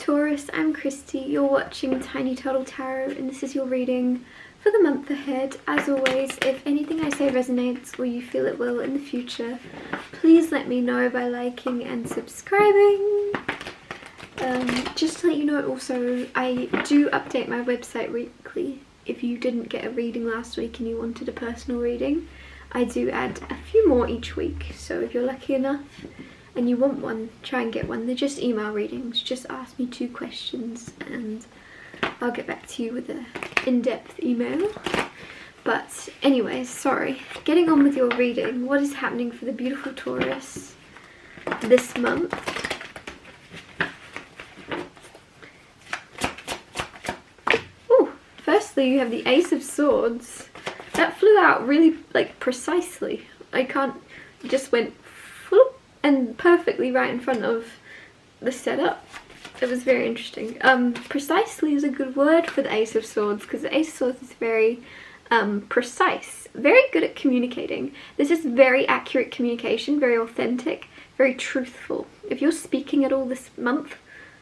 Taurus, I'm Christy, you're watching Tiny Turtle Tarot, and this is your reading for the month ahead. As always, if anything I say resonates or you feel it will in the future, please let me know by liking and subscribing. Just to let you know also, I do update my website weekly. If you didn't get a reading last week and you wanted a personal reading, I do add a few more each week, so if you're lucky enough and you want one, try and get one. They're just email readings. Just ask me 2 questions and I'll get back to you with an in-depth email. But anyways, sorry. Getting on with your reading. What is happening for the beautiful Taurus this month? Oh, firstly you have the Ace of Swords. That flew out really precisely. It just went whoop, and perfectly right in front of the setup. It was very interesting. Precisely is a good word for the Ace of Swords, because the Ace of Swords is very precise, very good at communicating. This is very accurate communication, very authentic, very truthful. If you're speaking at all this month,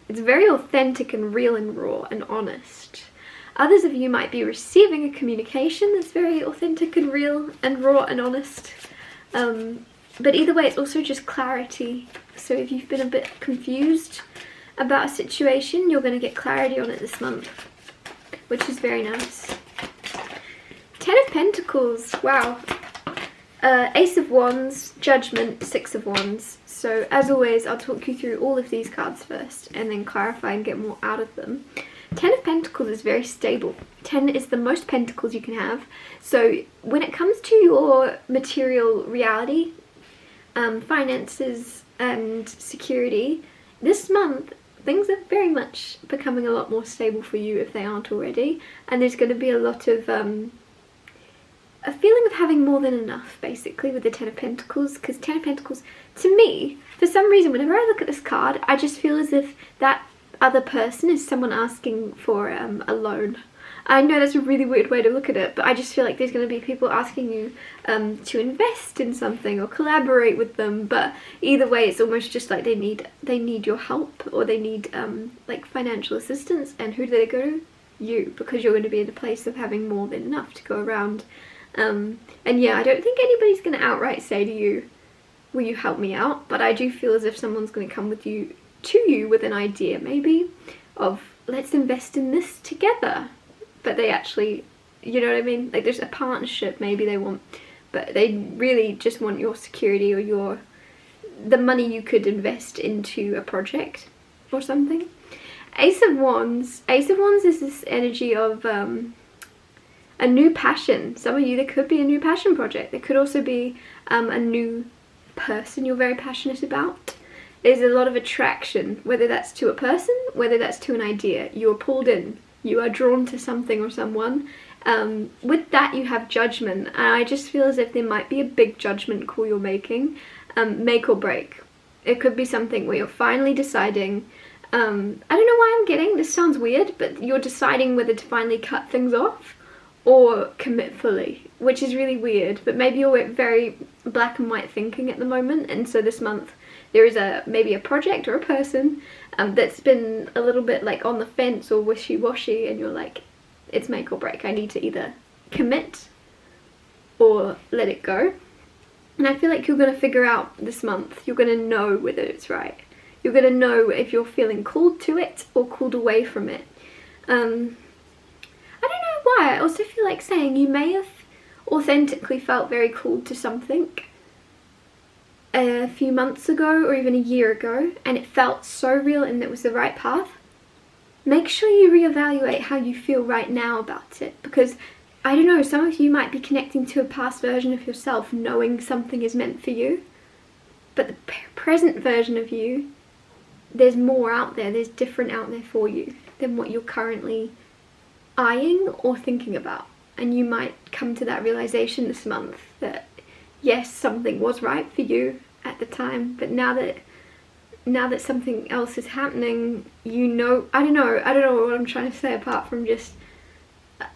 it's very authentic and real and raw and honest. Others of you might be receiving a communication that's very authentic and real and raw and honest. But either way, it's also just clarity. So if you've been a bit confused about a situation, you're going to get clarity on it this month, which is very nice. 10 of Pentacles, wow. Ace of Wands, Judgment, 6 of Wands. So as always, I'll talk you through all of these cards first and then clarify and get more out of them. 10 of Pentacles is very stable. 10 is the most pentacles you can have. So when it comes to your material reality, finances and security, this month things are very much becoming a lot more stable for you if they aren't already, and there's going to be a lot of a feeling of having more than enough, basically, with the 10 of Pentacles, because 10 of Pentacles, to me, for some reason, whenever I look at this card, I just feel as if that other person is someone asking for a loan. I know that's a really weird way to look at it, but I just feel like there's going to be people asking you to invest in something or collaborate with them. But either way, it's almost just like they need your help, or they need like financial assistance. And who do they go to? You, because you're going to be in a place of having more than enough to go around. And yeah, I don't think anybody's going to outright say to you, "Will you help me out?" But I do feel as if someone's going to come to you with an idea, maybe, of let's invest in this together. But they actually, you know what I mean? Like, there's a partnership maybe they want, but they really just want your security or the money you could invest into a project or something. Ace of Wands. Ace of Wands is this energy of a new passion. Some of you, there could be a new passion project. There could also be a new person you're very passionate about. There's a lot of attraction, whether that's to a person, whether that's to an idea. You're pulled in. You are drawn to something or someone. With that you have judgment, and I just feel as if there might be a big judgment call you're making, make or break. It could be something where you're finally deciding, I don't know why I'm getting, this sounds weird, but you're deciding whether to finally cut things off or commit fully, which is really weird. But maybe you're very black and white thinking at the moment, and so this month there is maybe a project or a person that's been a little bit like on the fence or wishy-washy, and you're like, it's make or break. I need to either commit or let it go. And I feel like you're going to figure out this month, you're going to know whether it's right. You're going to know if you're feeling called to it or called away from it. I don't know why. I also feel like saying you may have authentically felt very called to something a few months ago or even a year ago, and it felt so real and it was the right path. Make sure you reevaluate how you feel right now about it, because I don't know, some of you might be connecting to a past version of yourself knowing something is meant for you, but the present version of you, there's more out there, there's different out there for you than what you're currently eyeing or thinking about. And you might come to that realization this month that yes, something was right for you at the time, but now that something else is happening, you know, I don't know what I'm trying to say, apart from just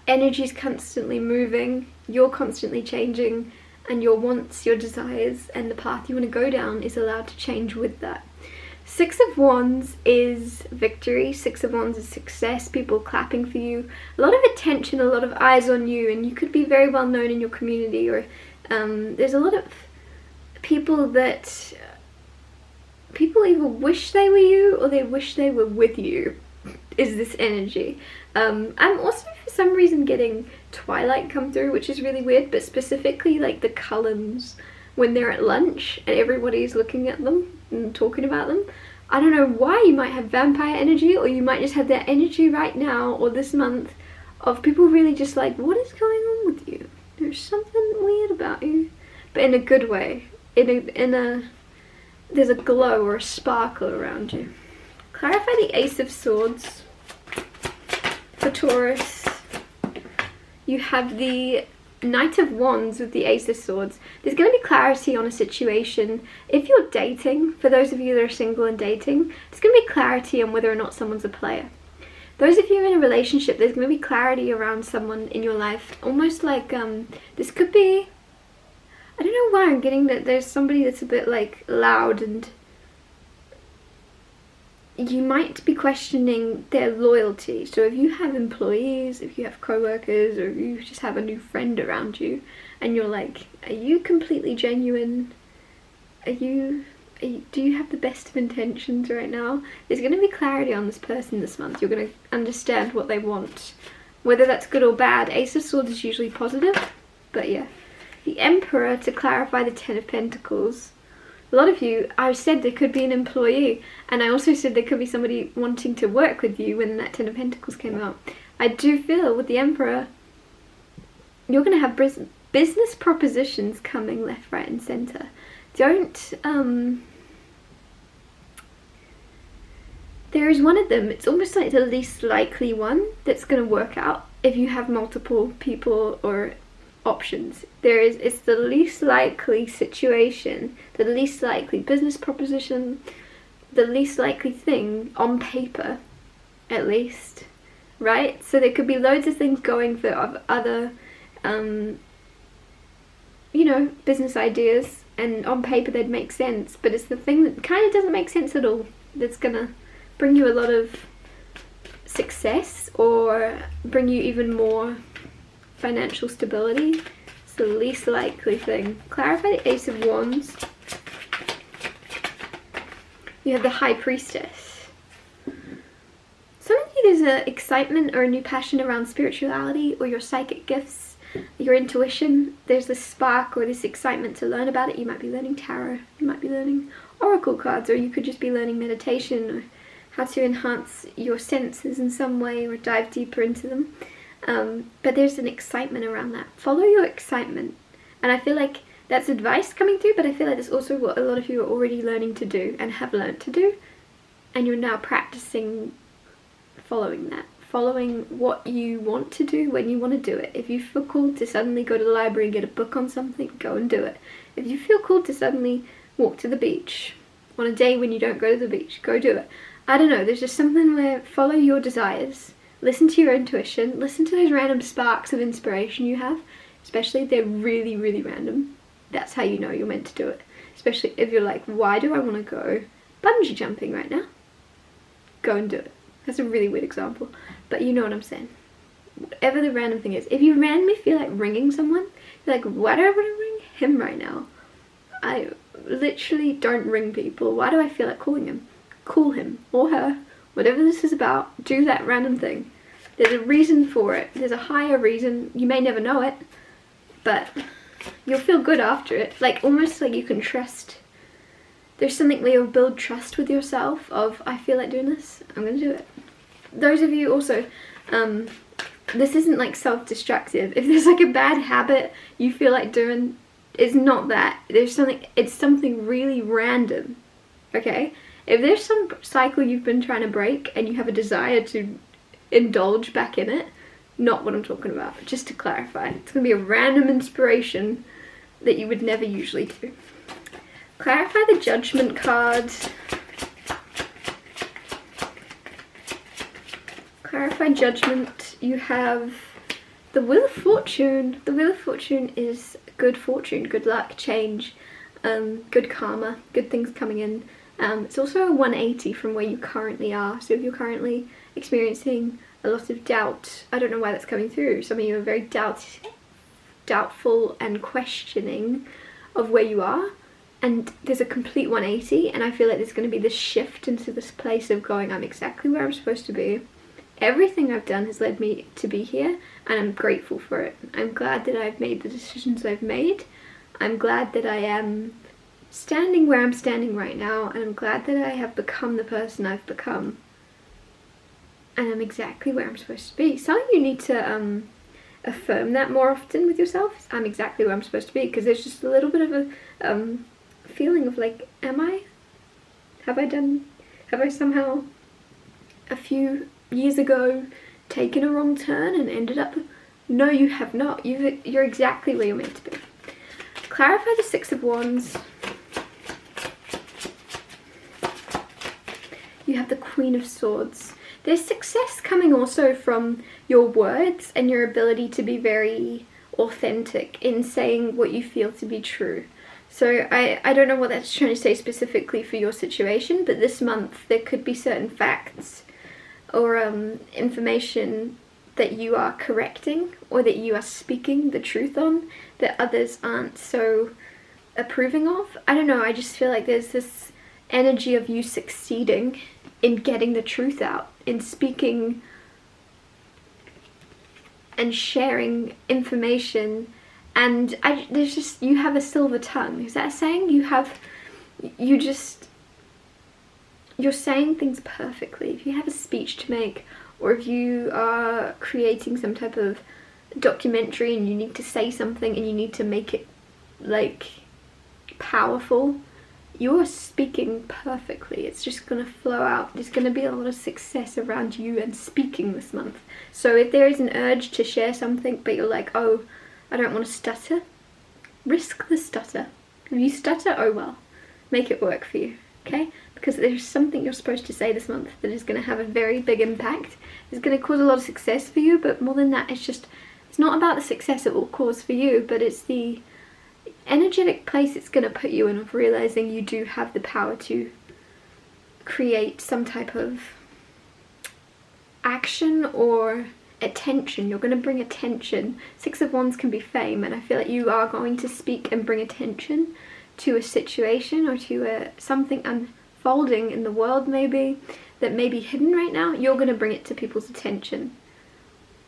energy's constantly moving, you're constantly changing, and your wants, your desires, and the path you want to go down is allowed to change with that. Six of Wands is victory. Six of Wands is success, people clapping for you. A lot of attention, a lot of eyes on you, and you could be very well known in your community, or there's a lot of people that people either wish they were you or they wish they were with you, is this energy. I'm also for some reason getting Twilight come through, which is really weird, but specifically like the Cullens when they're at lunch and everybody's looking at them and talking about them. I don't know why. You might have vampire energy, or you might just have that energy right now or this month of people really just like, what is going on with you? There's something weird about you, but in a good way. There's a glow or a sparkle around you. Clarify the Ace of Swords for Taurus. You have the Knight of Wands with the Ace of Swords. There's going to be clarity on a situation. If you're dating, for those of you that are single and dating, there's going to be clarity on whether or not someone's a player. Those of you in a relationship, there's going to be clarity around someone in your life. Almost like this could be, I don't know why I'm getting that there's somebody that's a bit like loud, and you might be questioning their loyalty. So if you have employees, if you have co-workers, or if you just have a new friend around you and you're like, are you completely genuine? Do you have the best of intentions right now? There's going to be clarity on this person this month. You're going to understand what they want, whether that's good or bad. Ace of Swords is usually positive, but yeah. The Emperor, to clarify the Ten of Pentacles. A lot of you, I said there could be an employee, and I also said there could be somebody wanting to work with you when that Ten of Pentacles came out. I do feel with the Emperor, you're going to have business propositions coming left, right and centre. Don't, there is one of them, it's almost like the least likely one that's going to work out if you have multiple people or options. It's the least likely situation, the least likely business proposition, the least likely thing on paper, at least, right? So there could be loads of things going for other, you know, business ideas, and on paper they'd make sense, but it's the thing that kind of doesn't make sense at all that's gonna bring you a lot of success or bring you even more financial stability. It's the least likely thing. Clarify the Ace of Wands. You have the High Priestess. Some of you, there's an excitement or a new passion around spirituality or your psychic gifts, your intuition. There's this spark or this excitement to learn about it. You might be learning tarot, you might be learning oracle cards, or you could just be learning meditation or how to enhance your senses in some way or dive deeper into them. But there's an excitement around that. Follow your excitement. And I feel like that's advice coming through, but I feel like that's also what a lot of you are already learning to do and have learned to do. And you're now practicing following that. Following what you want to do when you want to do it. If you feel called to suddenly go to the library and get a book on something, go and do it. If you feel called to suddenly walk to the beach on a day when you don't go to the beach, go do it. I don't know, there's just something where follow your desires. Listen to your intuition. Listen to those random sparks of inspiration you have. Especially if they're really, really random. That's how you know you're meant to do it. Especially if you're like, why do I want to go bungee jumping right now? Go and do it. That's a really weird example. But you know what I'm saying. Whatever the random thing is. If you randomly feel like ringing someone, you're like, why do I want to ring him right now? I literally don't ring people. Why do I feel like calling him? Call him or her. Whatever this is about, do that random thing. There's a reason for it. There's a higher reason. You may never know it, but you'll feel good after it. Like, almost like you can trust. There's something where you'll build trust with yourself of, I feel like doing this, I'm going to do it. Those of you also, this isn't like self-destructive. If there's like a bad habit you feel like doing, it's not that. There's something, it's something really random, okay? If there's some cycle you've been trying to break and you have a desire to indulge back in it, not what I'm talking about, just to clarify. It's going to be a random inspiration that you would never usually do. Clarify the Judgment card. Clarify Judgment. You have the Wheel of Fortune. The Wheel of Fortune is good fortune, good luck, change, good karma, good things coming in. It's also a 180 from where you currently are. So if you're currently experiencing a lot of doubt, I don't know why that's coming through. Some of you are very doubtful and questioning of where you are, and there's a complete 180, and I feel like there's going to be this shift into this place of going, I'm exactly where I'm supposed to be. Everything I've done has led me to be here, and I'm grateful for it. I'm glad that I've made the decisions I've made. I'm glad that I am standing where I'm standing right now, and I'm glad that I have become the person I've become. And I'm exactly where I'm supposed to be. Some of you need to affirm that more often with yourself. I'm exactly where I'm supposed to be, because there's just a little bit of a feeling of like, am I? Have I somehow a few years ago taken a wrong turn and ended up? No, you have not. You're exactly where you're meant to be. Clarify the Six of Wands. You have the Queen of Swords. There's success coming also from your words and your ability to be very authentic in saying what you feel to be true. So I don't know what that's trying to say specifically for your situation, but this month there could be certain facts or information that you are correcting or that you are speaking the truth on that others aren't so approving of. I don't know, I just feel like there's this energy of you succeeding in getting the truth out, in speaking and sharing information, and there's just, you have a silver tongue. Is that a saying? You're saying things perfectly. If you have a speech to make, or if you are creating some type of documentary and you need to say something and you need to make it like powerful, you're speaking perfectly. It's just going to flow out. There's going to be a lot of success around you and speaking this month. So if there is an urge to share something but you're like, oh, I don't want to stutter, risk the stutter. If you stutter, oh well, make it work for you, okay? Because there's something you're supposed to say this month that is going to have a very big impact. It's going to cause a lot of success for you, but more than that, it's not about the success it will cause for you, but it's the energetic place it's going to put you in of realizing you do have the power to create some type of action or attention. You're going to bring attention. Six of Wands can be fame, and I feel like you are going to speak and bring attention to a situation or to something unfolding in the world maybe that may be hidden right now. You're going to bring it to people's attention.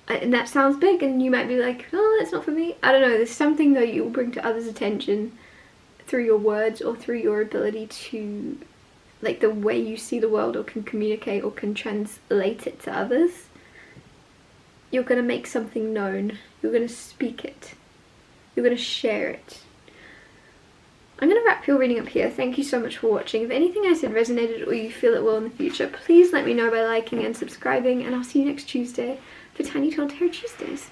And that sounds big, and you might be like, oh, that's not for me. I don't know, there's something that you will bring to others' attention through your words or through your ability to, like the way you see the world or can communicate or can translate it to others. You're going to make something known. You're going to speak it. You're going to share it. I'm going to wrap your reading up here. Thank you so much for watching. If anything I said resonated or you feel it will in the future, please let me know by liking and subscribing, and I'll see you next Tuesday for Tiny Told Tarot Tuesdays.